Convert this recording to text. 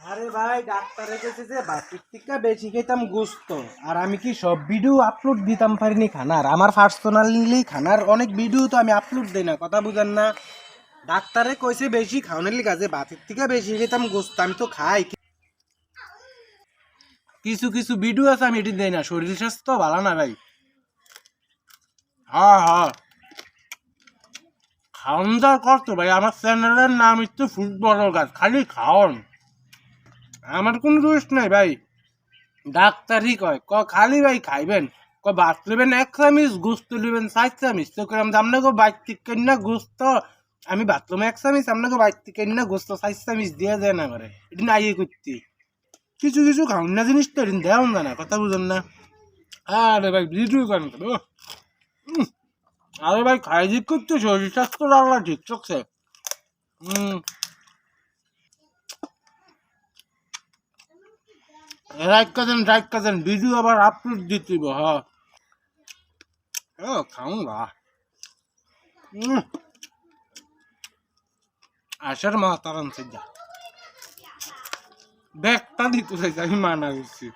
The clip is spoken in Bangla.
আরে ভাই ডাক্তারে কাছে যে বাতির থেকে বেশি খেতাম গোস্ত আর আমি কি সব ভিডিও আপলোড দিতাম পারিনি খানার আমার পার্সোনালি খানার অনেক ভিডিও তো আমি আপলোড দিই না কথা বুঝেন না ডাক্তারে কইছে বেশি খাওয়ানোর লিগা যে বাতির থেকে বেশি খেতাম গোস্ত আমি তো খাই কিছু কিছু ভিডিও আছে আমি এটি দেই না শরীর স্বাস্থ্য ভালো না ভাই হ্যাঁ হ্যাঁ খাওয়ান দাওয়া করতো ভাই আমার চ্যানেলের নাম হচ্ছে ফুটবল গাছ খালি খাওয়ান আমার কোনো দোষ নাই ভাই ডাক্তারই কয় খালি ভাই খাইবেন ভাত নেবেন 1 চামিচ গোস্ত নেবেন 4 চামিচ তো করলাম আপনাকে বাইক থেকে না গোস্ত আমি বাথরুমে 1 চামিচ আপনাকে বাইক থেকে না গোস্ত 4 চামিচ দিয়ে যায় না করে এটি না ইয়ে করতে কিছু কিছু খাওন না জিনিস তো এদিন দেওয়া না কথা বুঝেন না আরে ভাই ভিডিও করেন তো আরে ভাই খাই দিক করতে শরীর স্বাস্থ্য রাখলা ঠিক চোখছে রাইট কাজেন ভিডিও আবার আপলোড দিতে হ্যাঁ খাউন গা আসার মা তারান যা ব্যাগটা দিতে চাইছি আমি মানা করছি